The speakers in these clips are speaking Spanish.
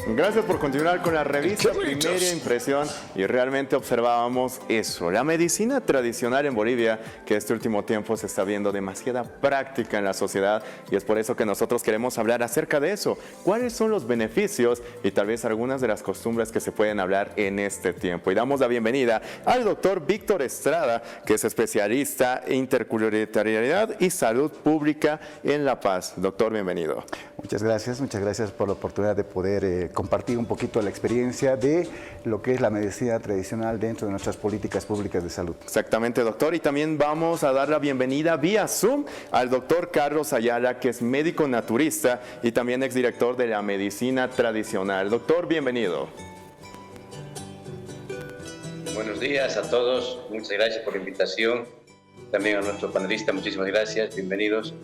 Gracias por continuar con la revista Primera Impresión y realmente observábamos eso, la medicina tradicional en Bolivia, que este último tiempo se está viendo demasiada práctica en la sociedad y es por eso que nosotros queremos hablar acerca de eso. ¿Cuáles son los beneficios y tal vez algunas de las costumbres que se pueden hablar en este tiempo? Y damos la bienvenida al doctor Víctor Estrada, que es especialista en interculturalidad y salud pública en La Paz. Doctor, bienvenido. Muchas gracias por la oportunidad de poder compartir un poquito la experiencia de lo que es la medicina tradicional dentro de nuestras políticas públicas de salud. Exactamente, doctor. Y también vamos a dar la bienvenida vía Zoom al doctor Carlos Ayala, que es médico naturista y también exdirector de la medicina tradicional. Doctor, bienvenido. Buenos días a todos. Muchas gracias por la invitación. También a nuestro panelista, muchísimas gracias. Bienvenidos.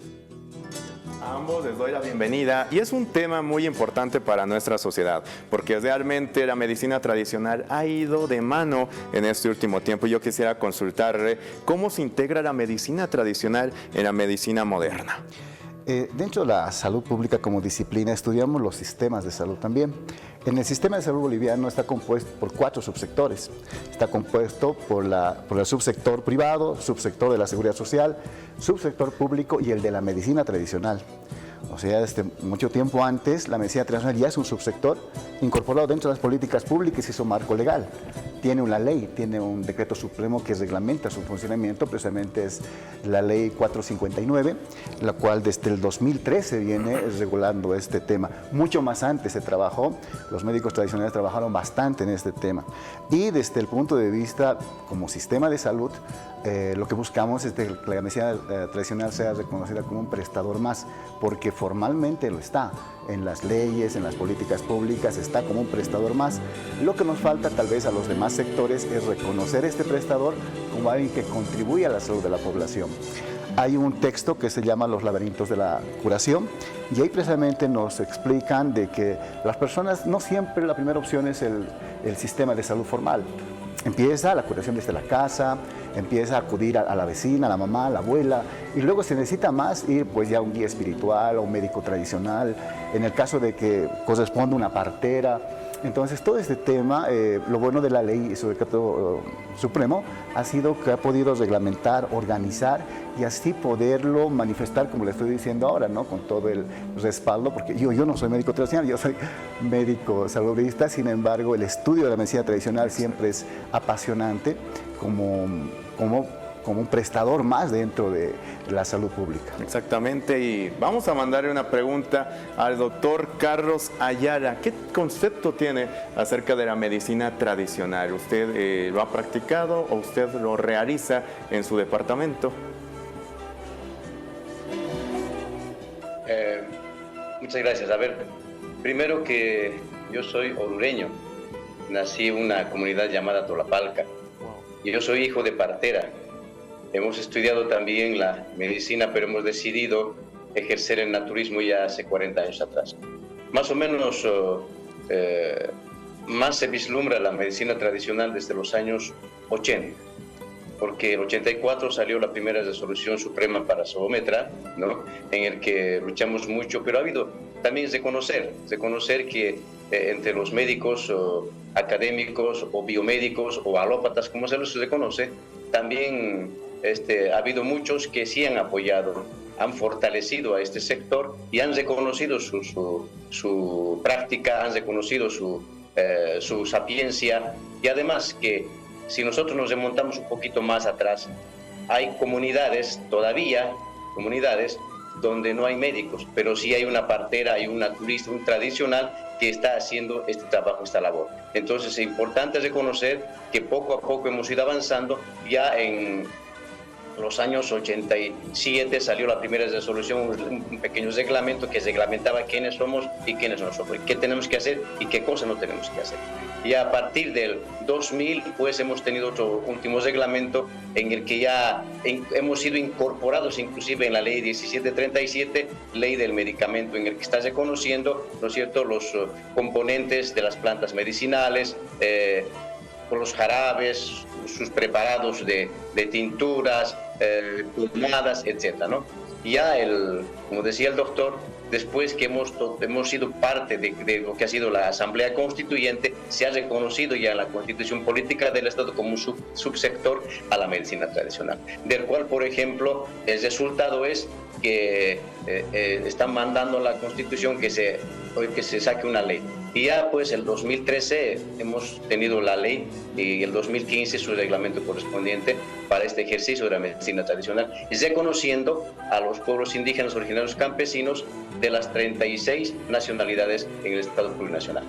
A ambos les doy la bienvenida y es un tema muy importante para nuestra sociedad porque realmente la medicina tradicional ha ido de mano en este último tiempo. Yo quisiera consultarle cómo se integra la medicina tradicional en la medicina moderna. Dentro de la salud pública como disciplina estudiamos los sistemas de salud también. En el sistema de salud boliviano está compuesto por 4 subsectores. Está compuesto por el subsector privado, subsector de la seguridad social, subsector público y el de la medicina tradicional. O sea, desde mucho tiempo antes, la medicina tradicional ya es un subsector incorporado dentro de las políticas públicas y su marco legal. Tiene una ley, tiene un decreto supremo que reglamenta su funcionamiento, precisamente es la ley 459, la cual desde el 2013 viene regulando este tema. Mucho más antes se trabajó, los médicos tradicionales trabajaron bastante en este tema. Y desde el punto de vista como sistema de salud, lo que buscamos es que la medicina tradicional sea reconocida como un prestador más, porque formalmente lo está. En las leyes, en las políticas públicas, está como un prestador más. Lo que nos falta tal vez a los demás sectores es reconocer este prestador como alguien que contribuye a la salud de la población. Hay un texto que se llama Los laberintos de la curación y ahí precisamente nos explican de que las personas no siempre la primera opción es el sistema de salud formal. Empieza la curación desde la casa, empieza a acudir a la vecina, a la mamá, a la abuela, y luego se necesita más ir pues ya a un guía espiritual o un médico tradicional, en el caso de que corresponda una partera. Entonces todo este tema, lo bueno de la ley y su decreto supremo ha sido que ha podido reglamentar, organizar y así poderlo manifestar, como le estoy diciendo ahora, ¿no? Con todo el respaldo, porque yo no soy médico tradicional, yo soy médico saludista, sin embargo el estudio de la medicina tradicional siempre es apasionante como un prestador más dentro de la salud pública. Exactamente, y vamos a mandarle una pregunta al doctor Carlos Ayala. ¿Qué concepto tiene acerca de la medicina tradicional? ¿Usted lo ha practicado o usted lo realiza en su departamento? Muchas gracias. A ver, primero que yo soy orureño. Nací en una comunidad llamada Tolapalca. Y yo soy hijo de partera. Hemos estudiado también la medicina, pero hemos decidido ejercer el naturismo ya hace 40 años atrás. Más o menos más se vislumbra la medicina tradicional desde los años 80, porque en el 84 salió la primera resolución suprema para Sobometra, ¿no? En el que luchamos mucho, pero ha habido también reconocer que entre los médicos académicos o biomédicos o alópatas, como se los reconoce, también ha habido muchos que sí han apoyado, han fortalecido a este sector y han reconocido su práctica, han reconocido su sapiencia, y además que si nosotros nos remontamos un poquito más atrás, hay comunidades donde no hay médicos, pero sí hay una partera, hay un naturista, un tradicional que está haciendo este trabajo, esta labor. Entonces es importante reconocer que poco a poco hemos ido avanzando. Ya en los años 87 salió la primera resolución, un pequeño reglamento que reglamentaba quiénes somos y quiénes no somos, qué tenemos que hacer y qué cosas no tenemos que hacer. Y a partir del 2000 pues hemos tenido otro último reglamento en el que ya hemos sido incorporados inclusive en la ley 1737, ley del medicamento, en el que está reconociendo, ¿no es cierto?, los componentes de las plantas medicinales, los jarabes, sus preparados de tinturas, pomadas, etcétera, ¿no? Y ya como decía el doctor, después que hemos sido parte de lo que ha sido la Asamblea Constituyente, se ha reconocido ya en la Constitución Política del Estado como un subsector a la medicina tradicional, del cual, por ejemplo, el resultado es que están mandando a la Constitución que se saque una ley. Y ya pues el 2013 hemos tenido la ley y el 2015 su reglamento correspondiente para este ejercicio de la medicina tradicional, reconociendo a los pueblos indígenas originarios campesinos de las 36 nacionalidades en el Estado plurinacional.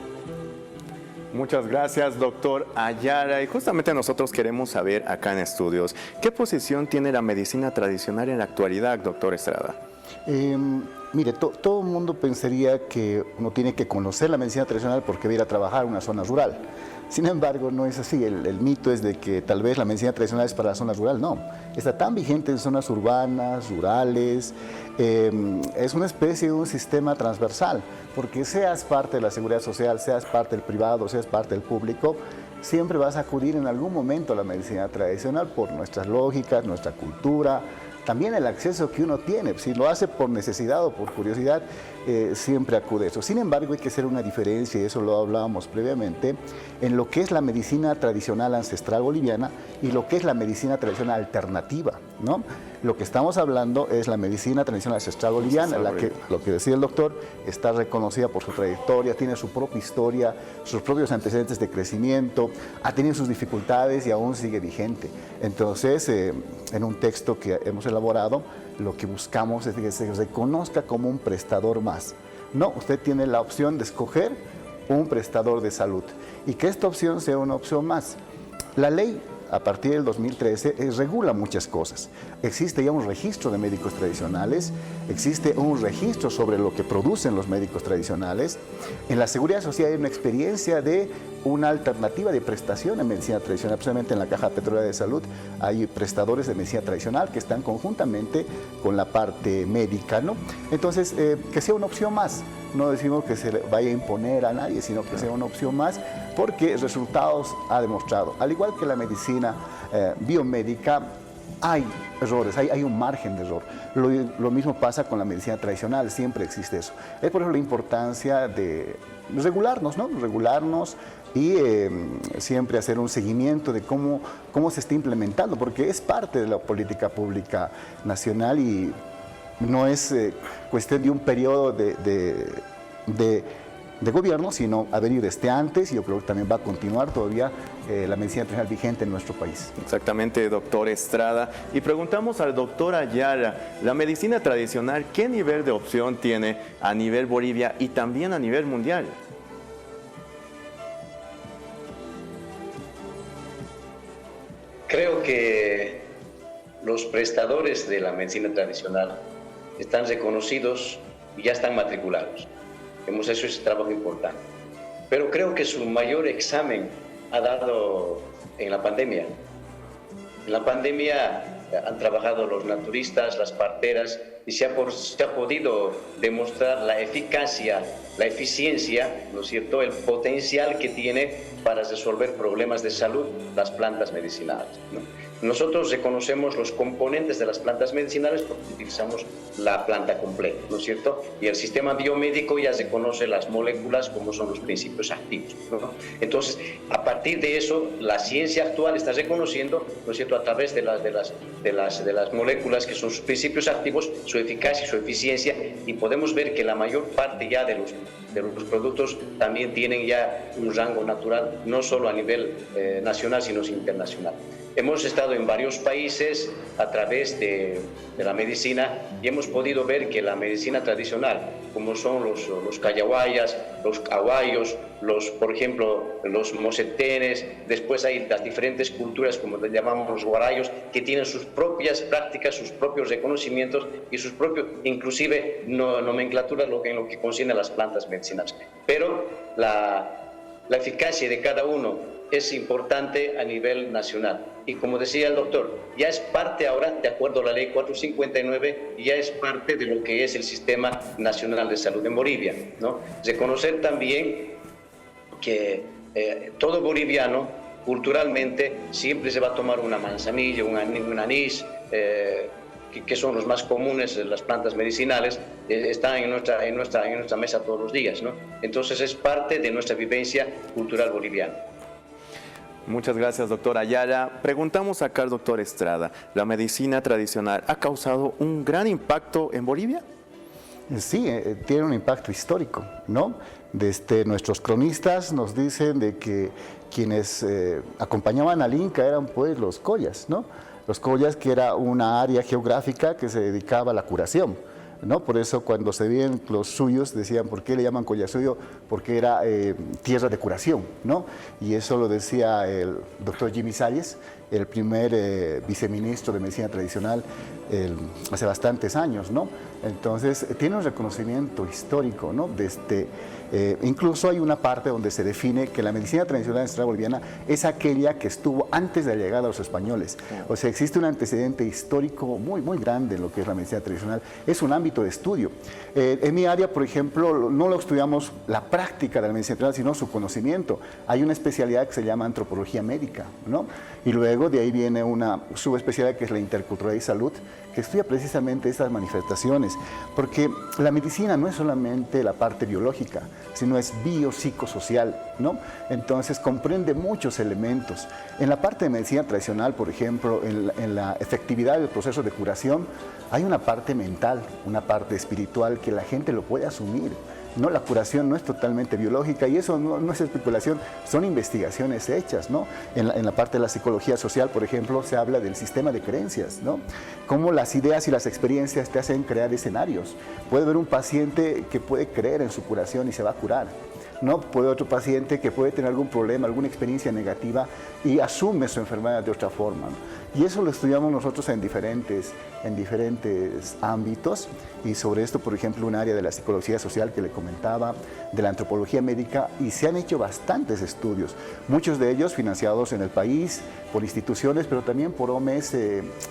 Muchas gracias, doctor Ayala. Y justamente nosotros queremos saber acá en estudios, ¿qué posición tiene la medicina tradicional en la actualidad, doctor Estrada? Mire, todo el mundo pensaría que uno tiene que conocer la medicina tradicional porque va a ir a trabajar en una zona rural. Sin embargo, no es así. El mito es de que tal vez la medicina tradicional es para la zona rural. No, está tan vigente en zonas urbanas, rurales. Es una especie de un sistema transversal, porque seas parte de la seguridad social, seas parte del privado, seas parte del público, siempre vas a acudir en algún momento a la medicina tradicional por nuestras lógicas, nuestra cultura, también el acceso que uno tiene. Si lo hace por necesidad o por curiosidad, siempre acude a eso. Sin embargo, hay que hacer una diferencia, y eso lo hablábamos previamente, en lo que es la medicina tradicional ancestral boliviana y lo que es la medicina tradicional alternativa, ¿no? Lo que estamos hablando es la medicina tradicional ancestral boliviana, lo que decía el doctor, está reconocida por su trayectoria, tiene su propia historia, sus propios antecedentes de crecimiento, ha tenido sus dificultades y aún sigue vigente. Entonces, en un texto que hemos elaborado, lo que buscamos es que se reconozca como un prestador más. No, usted tiene la opción de escoger un prestador de salud y que esta opción sea una opción más. La ley, a partir del 2013, regula muchas cosas. Existe ya un registro de médicos tradicionales, existe un registro sobre lo que producen los médicos tradicionales. En la Seguridad Social hay una experiencia de una alternativa de prestación en medicina tradicional. Precisamente en la Caja Petrolera de Salud hay prestadores de medicina tradicional que están conjuntamente con la parte médica, ¿no? Entonces, que sea una opción más. No decimos que se le vaya a imponer a nadie, sino que sea una opción más, porque resultados ha demostrado. Al igual que la medicina biomédica, hay errores, hay un margen de error. Lo mismo pasa con la medicina tradicional, siempre existe eso. Es por eso la importancia de regularnos, ¿no? Regularnos y siempre hacer un seguimiento de cómo se está implementando, porque es parte de la política pública nacional y no es cuestión de un periodo de gobierno, sino a venir desde antes, y yo creo que también va a continuar todavía la medicina tradicional vigente en nuestro país. Exactamente, doctor Estrada. Y preguntamos al doctor Ayala, la medicina tradicional, ¿qué nivel de opción tiene a nivel Bolivia y también a nivel mundial? Creo que los prestadores de la medicina tradicional están reconocidos y ya están matriculados. Hemos hecho ese trabajo importante. Pero creo que su mayor examen ha dado en la pandemia. En la pandemia han trabajado los naturistas, las parteras, y se ha podido demostrar la eficacia, la eficiencia, ¿no es cierto?, el potencial que tiene para resolver problemas de salud las plantas medicinales, ¿no? Nosotros reconocemos los componentes de las plantas medicinales porque utilizamos la planta completa, ¿no es cierto? Y el sistema biomédico ya reconoce las moléculas como son los principios activos, ¿no? Entonces, a partir de eso, la ciencia actual está reconociendo, ¿no es cierto?, a través de las moléculas que son sus principios activos, su eficacia y su eficiencia, y podemos ver que la mayor parte ya de los productos también tienen ya un rango natural, no solo a nivel nacional, sino internacional. Hemos estado en varios países a través de la medicina y hemos podido ver que la medicina tradicional, como son los cayahuayas, los cahuayos, por ejemplo, los mocetenes, después hay las diferentes culturas, como le llamamos los guarayos, que tienen sus propias prácticas, sus propios reconocimientos y sus propios, inclusive, nomenclaturas en lo que concierne a las plantas medicinales. Pero la eficacia de cada uno es importante a nivel nacional. Y como decía el doctor, ya es parte ahora, de acuerdo a la ley 459, ya es parte de lo que es el Sistema Nacional de Salud en Bolivia, ¿no? Reconocer también que todo boliviano, culturalmente, siempre se va a tomar una manzanilla, un anís, que son los más comunes, las plantas medicinales, están en nuestra mesa todos los días, ¿no? Entonces es parte de nuestra vivencia cultural boliviana. Muchas gracias, doctor Ayala. Preguntamos acá al doctor Estrada, ¿la medicina tradicional ha causado un gran impacto en Bolivia? Sí, tiene un impacto histórico, ¿no? Desde nuestros cronistas nos dicen de que quienes acompañaban al Inca eran pues los collas, ¿no? Los collas, que era una área geográfica que se dedicaba a la curación, ¿no? Por eso cuando se veían los suyos decían, ¿por qué le llaman Collasuyo? Porque era tierra de curación, ¿no? Y eso lo decía el doctor Jimmy Salles, el primer viceministro de medicina tradicional hace bastantes años, ¿no? Entonces tiene un reconocimiento histórico, ¿no? Incluso hay una parte donde se define que la medicina tradicional ancestral boliviana es aquella que estuvo antes de la llegada de los españoles. O sea, existe un antecedente histórico muy, muy grande en lo que es la medicina tradicional. Es un ámbito de estudio. En mi área, por ejemplo, no lo estudiamos la práctica de la medicina tradicional, sino su conocimiento. Hay una especialidad que se llama antropología médica, ¿no? Y luego de ahí viene una subespecialidad que es la interculturalidad y salud, que estudia precisamente estas manifestaciones, porque la medicina no es solamente la parte biológica, sino es biopsicosocial, ¿no? Entonces comprende muchos elementos. En la parte de medicina tradicional, por ejemplo, en la efectividad del proceso de curación, hay una parte mental, una parte espiritual que la gente lo puede asumir. No, la curación no es totalmente biológica y eso no es especulación, son investigaciones hechas, ¿no? En la parte de la psicología social, por ejemplo, se habla del sistema de creencias, ¿no? Cómo las ideas y las experiencias te hacen crear escenarios. Puede haber un paciente que puede creer en su curación y se va a curar, ¿no? Puede otro paciente que puede tener algún problema, alguna experiencia negativa y asume su enfermedad de otra forma, ¿no? Y eso lo estudiamos nosotros en diferentes ámbitos, y sobre esto, por ejemplo, un área de la psicología social que le comentaba, de la antropología médica, y se han hecho bastantes estudios, muchos de ellos financiados en el país por instituciones, pero también por OMS.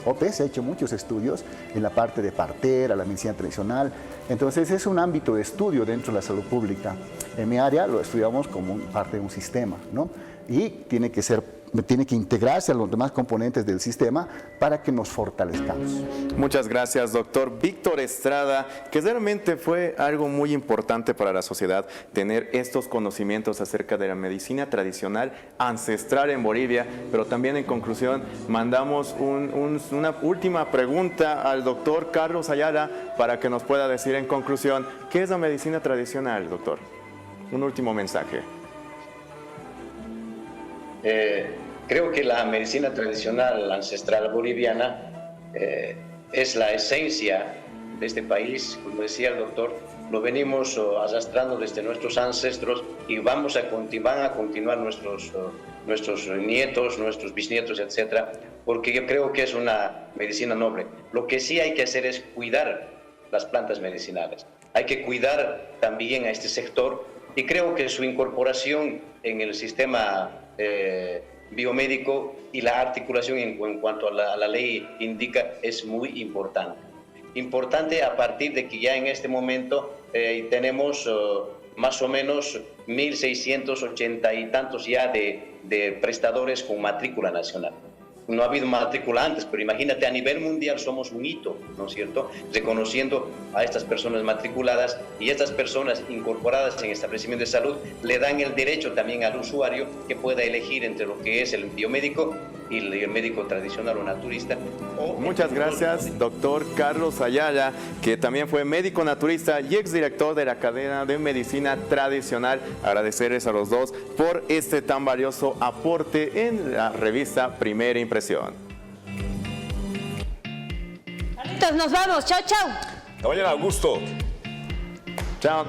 OPS ha hecho muchos estudios en la parte de partera, la medicina tradicional. Entonces es un ámbito de estudio dentro de la salud pública. En mi área lo estudiamos como parte de un sistema, ¿no? Y tiene que integrarse a los demás componentes del sistema para que nos fortalezcamos. Muchas gracias, doctor Víctor Estrada, que realmente fue algo muy importante para la sociedad tener estos conocimientos acerca de la medicina tradicional ancestral en Bolivia, pero también en conclusión mandamos una última pregunta al doctor Carlos Ayala para que nos pueda decir en conclusión, ¿qué es la medicina tradicional, doctor? Un último mensaje. Creo que la medicina tradicional ancestral boliviana es la esencia de este país. Como decía el doctor, lo venimos arrastrando desde nuestros ancestros y van a continuar nuestros nietos, nuestros bisnietos, etcétera, porque yo creo que es una medicina noble. Lo que sí hay que hacer es cuidar las plantas medicinales. Hay que cuidar también a este sector y creo que su incorporación en el sistema biomédico y la articulación en cuanto a la ley indica es muy importante. Importante a partir de que ya en este momento tenemos más o menos 1.680 y tantos ya de prestadores con matrícula nacional. No ha habido matrícula antes, pero imagínate, a nivel mundial somos un hito, ¿no es cierto? Reconociendo a estas personas matriculadas, y estas personas incorporadas en establecimientos de salud le dan el derecho también al usuario que pueda elegir entre lo que es el biomédico y el médico tradicional o naturista. Muchas gracias, doctor Carlos Ayala, que también fue médico naturista y exdirector de la cadena de medicina tradicional. Agradecerles a los dos por este tan valioso aporte en la revista Primera Impresión. Nos vamos, chao, chao. Hasta mañana, Augusto. Chao.